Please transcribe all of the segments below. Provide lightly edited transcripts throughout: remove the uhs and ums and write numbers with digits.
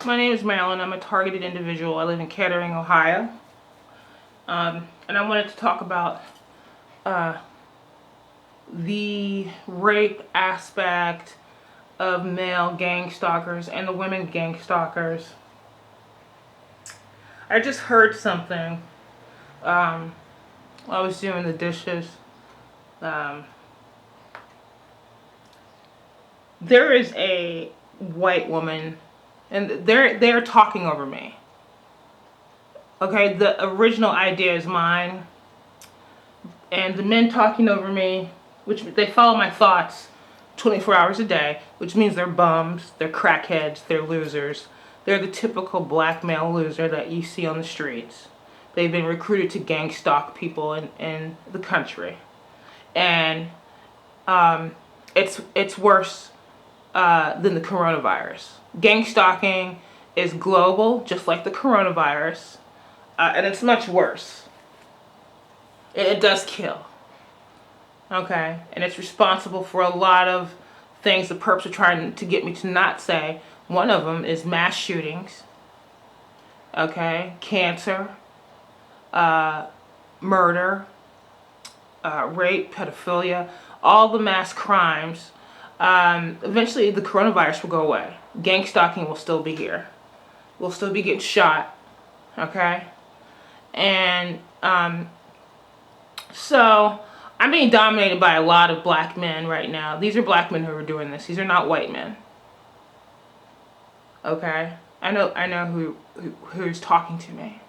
My name is Marilyn. I'm a targeted individual. I live in Kettering, Ohio. And I wanted to talk about uh, the rape aspect of male gang stalkers and the women gang stalkers. I just heard something while I was doing the dishes. Um, there is a white woman, and they're talking over me. Okay, the original idea is mine, and the men talking over me, which they follow my thoughts 24 hours a day, which means they're bums, they're crackheads, they're losers. They're the typical black male loser that you see on the streets. They've been recruited to gang stalk people in the country. And it's worse than the coronavirus. Gang stalking is global, just like the coronavirus, and it's much worse. It does kill. Okay, and it's responsible for a lot of things the perps are trying to get me to not say. One of them is mass shootings, okay, cancer, murder, rape, pedophilia, all the mass crimes. Eventually, the coronavirus will go away. Gang stalking will still be here. We'll still be getting shot, okay, and so I'm being dominated by a lot of black men right now. These are black men who are doing this. These are not white men. Okay? I know who's talking to me.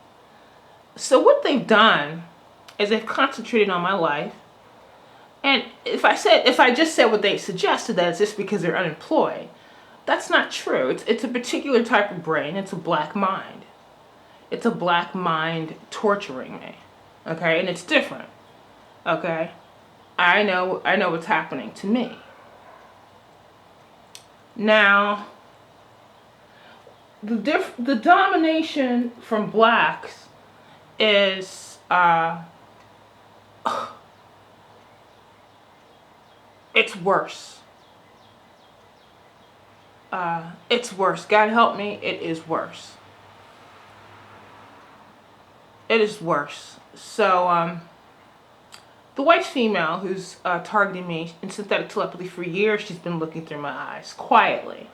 So what they've done is they've concentrated on my life. And if I just said what they suggested, that it's just because they're unemployed, that's not true. It's a particular type of brain. It's a black mind. It's a black mind torturing me. Okay? And it's different. Okay? I know what's happening to me. Now, the domination from blacks is it's worse. It's worse. God help me, it is worse. It is worse. So the white female who's targeting me in synthetic telepathy for years, she's been looking through my eyes quietly.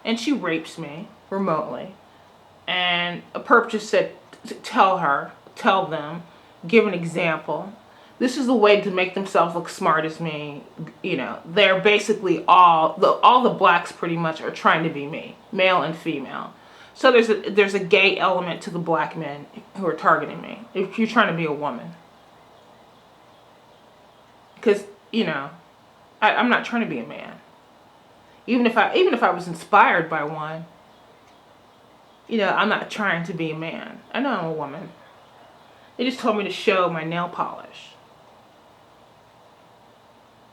And she rapes me remotely. And a perp just said, tell them, give an example. This is the way to make themselves look smart as me. You know, they're basically all the blacks pretty much are trying to be me, male and female. So there's a gay element to the black men who are targeting me. If you're trying to be a woman. Because, you know, I'm not trying to be a man. Even if I was inspired by one, you know, I'm not trying to be a man. I know I'm a woman. They just told me to show my nail polish.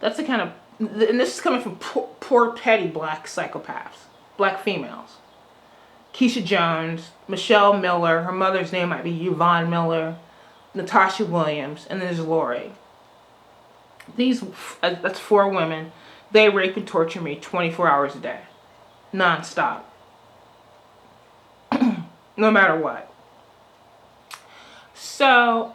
That's the kind of, and this is coming from poor petty black psychopaths, black females. Keisha Jones, Michelle Miller, her mother's name might be Yvonne Miller, Natasha Williams, and then there's Lori. That's 4 women. They rape and torture me 24 hours a day. Non-stop. No matter what. So,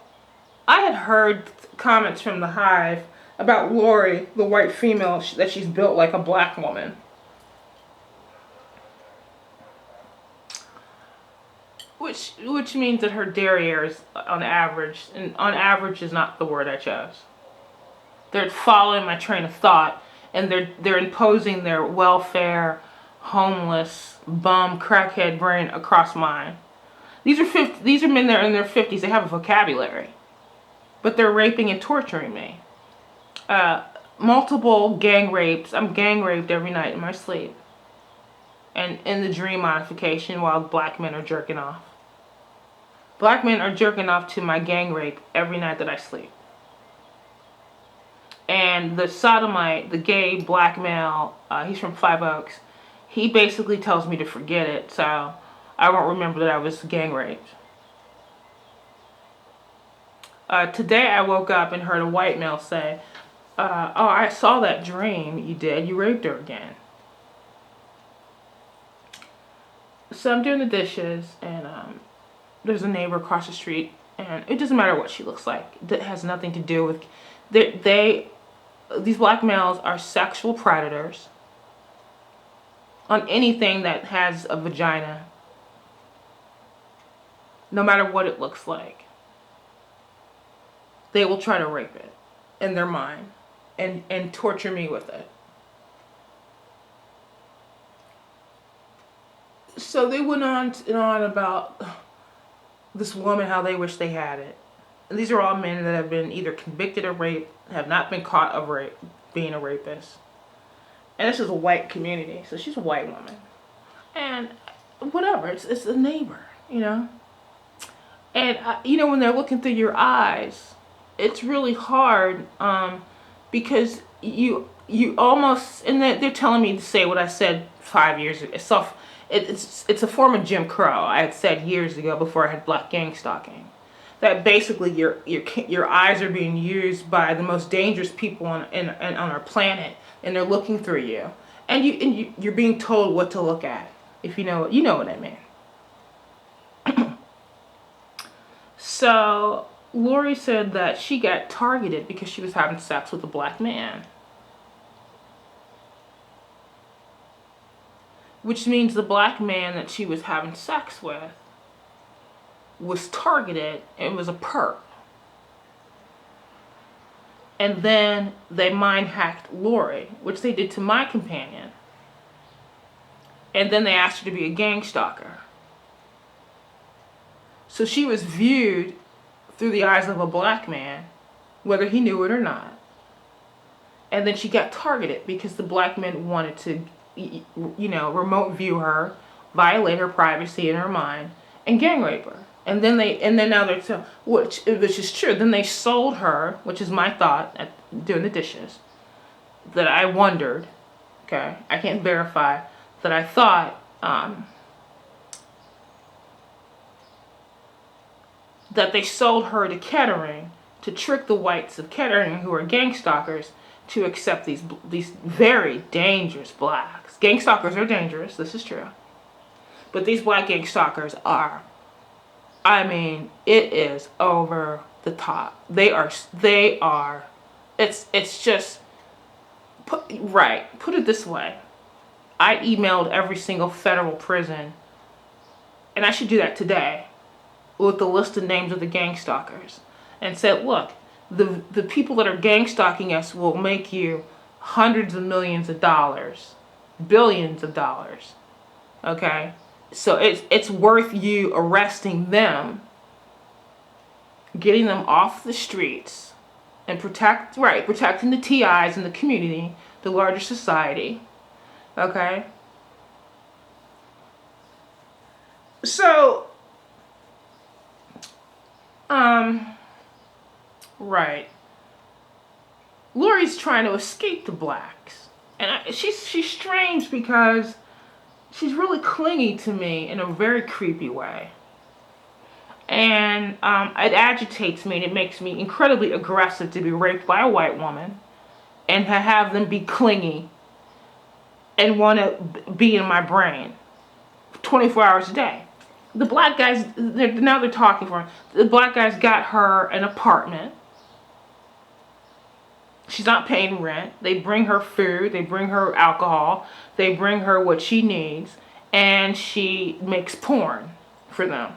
I had heard comments from the Hive about Lori, the white female, that she's built like a black woman. Which means that her derriere is on average, and on average is not the word I chose. They're following my train of thought, and they're imposing their welfare, homeless, bum, crackhead brain across mine. These are men that are in their 50s. They have a vocabulary, but they're raping and torturing me. Multiple gang rapes. I'm gang raped every night in my sleep, and in the dream modification while black men are jerking off. Black men are jerking off to my gang rape every night that I sleep. And the sodomite, the gay black male, he's from 5 Oaks, he basically tells me to forget it, so I won't remember that I was gang raped. Today I woke up and heard a white male say, oh, I saw that dream you did. You raped her again. So I'm doing the dishes, and there's a neighbor across the street, and it doesn't matter what she looks like. That has nothing to do with these black males are sexual predators on anything that has a vagina, no matter what it looks like. They will try to rape it in their mind and torture me with it. So they went on and on about this woman, how they wish they had it. And these are all men that have been either convicted of rape, have not been caught of rape, being a rapist. And this is a white community, so she's a white woman. And whatever, it's a neighbor, you know. And you know, when they're looking through your eyes, it's really hard, because you almost, and they're telling me to say what I said 5 years ago. It's a form of Jim Crow. I had said years ago before I had black gang stalking, that basically your eyes are being used by the most dangerous people on our planet, and they're looking through you, and you're being told what to look at. If you know what I mean. So Lori said that she got targeted because she was having sex with a black man. Which means the black man that she was having sex with was targeted and was a perp. And then they mind hacked Lori, which they did to my companion. And then they asked her to be a gang stalker. So she was viewed through the eyes of a black man, whether he knew it or not. And then she got targeted because the black men wanted to, remote view her, violate her privacy in her mind, and gang rape her. And then now they're which is true. Then they sold her, which is my thought at doing the dishes, that I wondered. Okay, I can't verify that I thought. That they sold her to Kettering to trick the whites of Kettering, who are gang stalkers, to accept these very dangerous blacks. Gang stalkers are dangerous, this is true. But these black gang stalkers are, I mean, it is over the top. They are, it's just, put it this way. I emailed every single federal prison, and I should do that today, with the list of names of the gang stalkers, and said, look, the people that are gang stalking us will make you hundreds of millions of dollars, billions of dollars. Okay? So it's worth you arresting them, getting them off the streets, and protecting the TIs in the community, the larger society. Okay? So Lori's trying to escape the blacks, and she's strange because she's really clingy to me in a very creepy way, and it agitates me, and it makes me incredibly aggressive to be raped by a white woman, and to have them be clingy and want to be in my brain 24 hours a day. The black guys, now they're talking for her. The black guys got her an apartment. She's not paying rent. They bring her food. They bring her alcohol. They bring her what she needs. And she makes porn for them.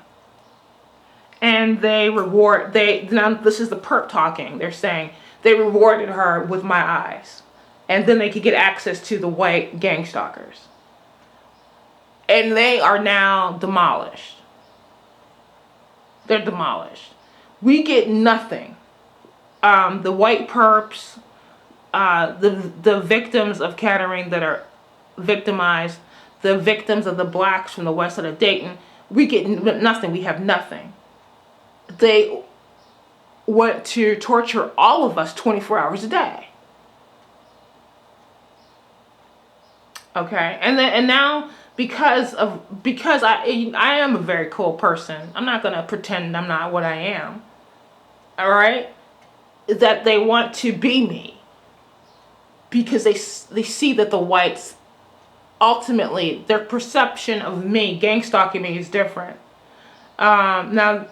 And now this is the perp talking. They're saying they rewarded her with my eyes. And then they could get access to the white gang stalkers. And they are now demolished. They're demolished. We get nothing. The white perps, the victims of Kettering that are victimized, the victims of the blacks from the west side of Dayton, we get nothing. We have nothing. They want to torture all of us 24 hours a day. Okay, and now because I am a very cool person. I'm not gonna pretend I'm not what I am. All right, that they want to be me because they see that the whites ultimately, their perception of me, gang stalking me, is different. Now,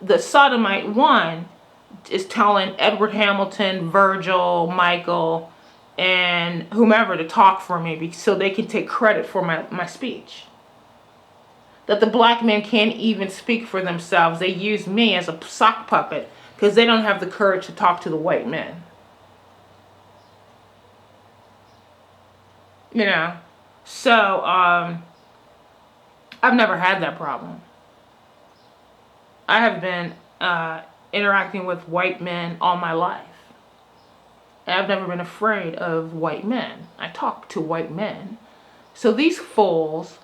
the sodomite one is telling Edward Hamilton, Virgil, Michael, and whomever to talk for me so they can take credit for my speech. That the black men can't even speak for themselves. They use me as a sock puppet because they don't have the courage to talk to the white men. You know? So, I've never had that problem. I have been interacting with white men all my life. And I've never been afraid of white men. I talk to white men. So these fools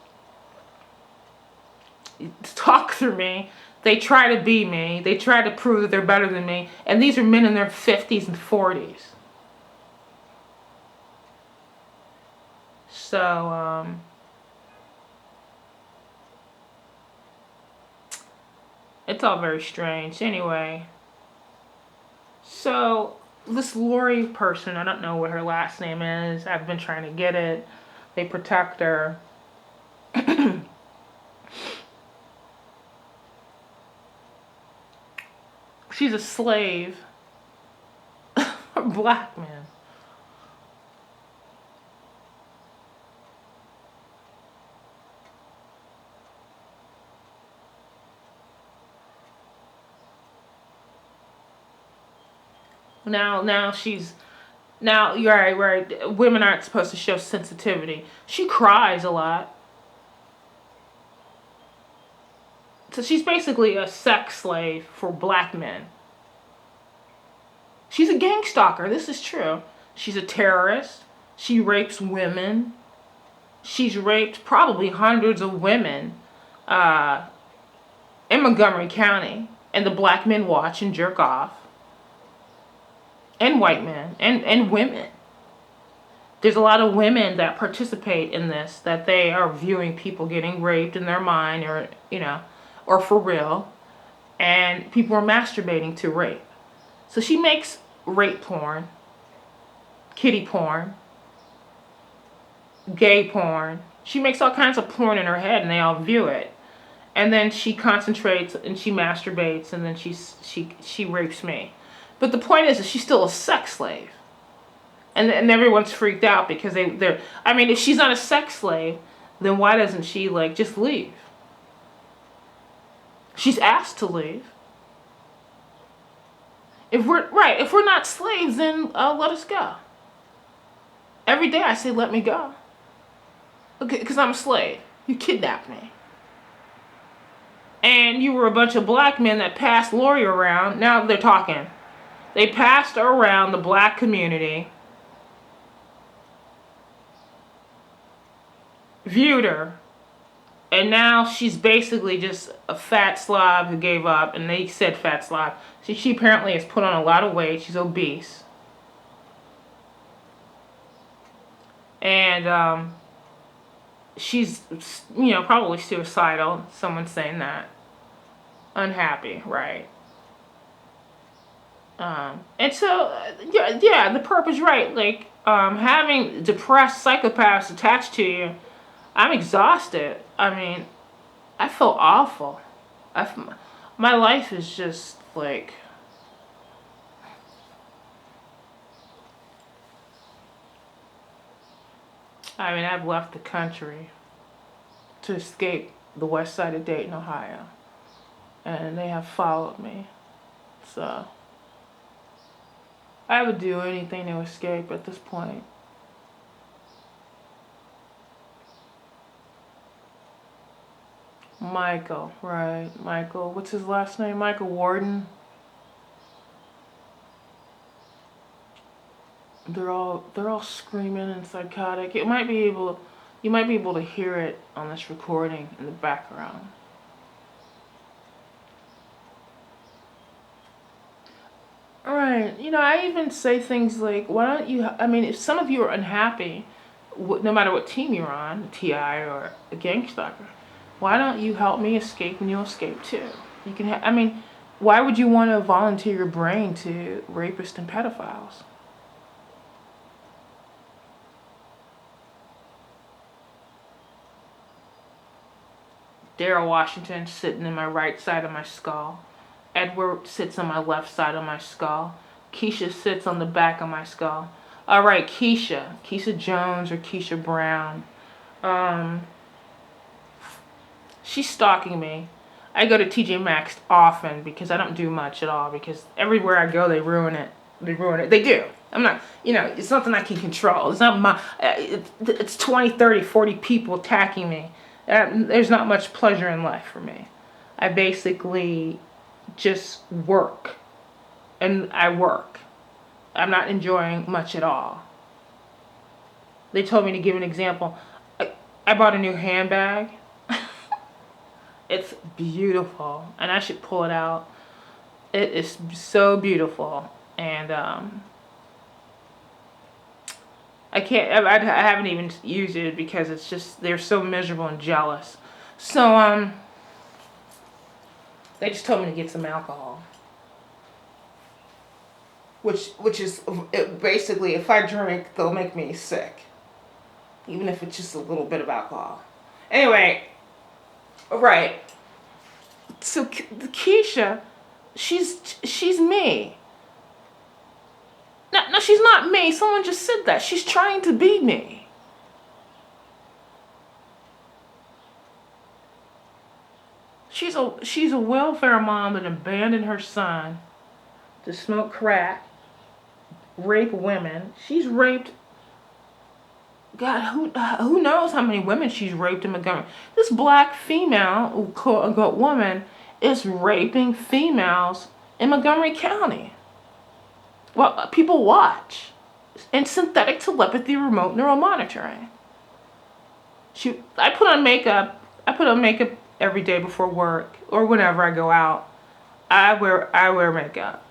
talk through me. They try to be me. They try to prove that they're better than me. And these are men in their 50s and 40s. So, it's all very strange. Anyway, so this Lori person, I don't know what her last name is. I've been trying to get it. They protect her. She's a slave. A black man. Now you're right. Women aren't supposed to show sensitivity. She cries a lot. So she's basically a sex slave for black men. She's a gang stalker. This is true. She's a terrorist. She rapes women. She's raped probably hundreds of women in Montgomery County. And the black men watch and jerk off. And white men. And women. There's a lot of women that participate in this. That they are viewing people getting raped in their mind. Or, or for real. And people are masturbating to rape. So she makes rape porn, kitty porn, gay porn. She makes all kinds of porn in her head and they all view it. And then she concentrates and she masturbates and then she rapes me. But the point is that she's still a sex slave. And everyone's freaked out because they're... I mean, if she's not a sex slave, then why doesn't she, just leave? She's asked to leave. If we're not slaves, then let us go. Every day I say, let me go. Okay, because I'm a slave. You kidnapped me. And you were a bunch of black men that passed Lori around. Now they're talking. They passed her around the black community. Viewed her. And now she's basically just a fat slob who gave up. And they said fat slob. She apparently has put on a lot of weight. She's obese. And she's, probably suicidal. Someone's saying that. Unhappy, right. And so, yeah, the perp is right. Having depressed psychopaths attached to you, I'm exhausted. I mean, I feel awful. My life is just I've left the country to escape the west side of Dayton, Ohio. And they have followed me. So, I would do anything to escape at this point. Michael, right. Michael, what's his last name? Michael Warden. They're all screaming and psychotic. You might be able to hear it on this recording in the background. Alright, I even say things like, why don't you, if some of you are unhappy, no matter what team you're on, TI or a gang stalker, why don't you help me escape and you'll escape too? You can, why would you want to volunteer your brain to rapists and pedophiles? Daryl Washington sitting in my right side of my skull. Edward sits on my left side of my skull. Keisha sits on the back of my skull. All right, Keisha. Keisha Jones or Keisha Brown. She's stalking me. I go to TJ Maxx often because I don't do much at all, because everywhere I go they ruin it. They ruin it. They do. I'm not, it's nothing I can control. It's not my, it's 20, 30, 40 people attacking me. There's not much pleasure in life for me. I basically just work. And I work. I'm not enjoying much at all. They told me to give an example. I bought a new handbag. It's beautiful. And I should pull it out. It is so beautiful. And I can't, I haven't even used it because it's just, they're so miserable and jealous. So, they just told me to get some alcohol. Which is, basically, if I drink, they'll make me sick. Even if it's just a little bit of alcohol. Anyway, right. So, Keisha, she's me. No, she's not me. Someone just said that. She's trying to be me. She's a welfare mom that abandoned her son to smoke crack, rape women. She's raped, God, who knows how many women she's raped in Montgomery. This black female, quote-unquote woman, is raping females in Montgomery County. Well, people watch. And synthetic telepathy remote neural monitoring. I put on makeup every day before work or whenever I go out. I wear makeup.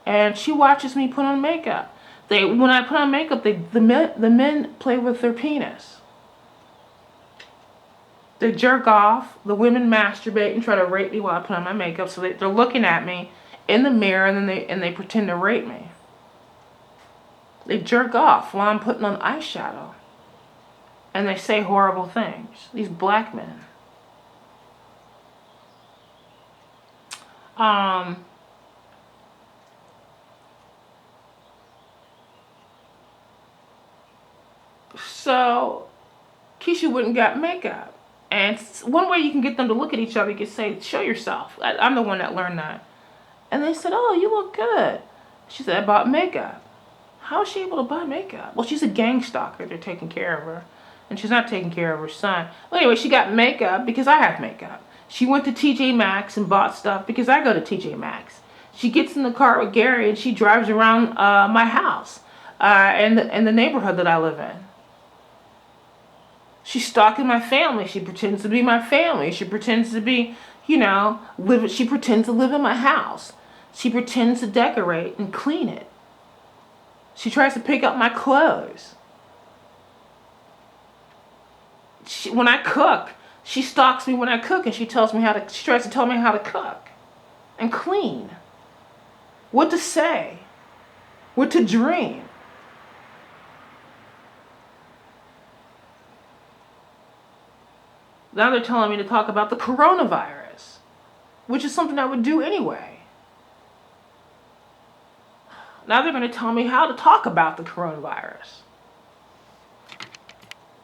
And she watches me put on makeup. When I put on makeup, the men play with their penis. They jerk off. The women masturbate and try to rape me while I put on my makeup. So they're looking at me in the mirror, and then they pretend to rape me. They jerk off while I'm putting on eyeshadow. And they say horrible things. These black men. So, Keisha went and got makeup. And one way you can get them to look at each other, you can say, show yourself. I'm the one that learned that. And they said, oh, you look good. She said, I bought makeup. How is she able to buy makeup? Well, she's a gang stalker. They're taking care of her. And she's not taking care of her son. Well, anyway, she got makeup because I have makeup. She went to TJ Maxx and bought stuff because I go to TJ Maxx. She gets in the car with Gary and she drives around my house and the neighborhood that I live in. She's stalking my family. She pretends to be my family. She pretends to be, she pretends to live in my house. She pretends to decorate and clean it. She tries to pick up my clothes. When I cook, she stalks me when I cook, and she tries to tell me how to cook and clean. What to say. What to dream. Now they're telling me to talk about the coronavirus, which is something I would do anyway. Now they're going to tell me how to talk about the coronavirus.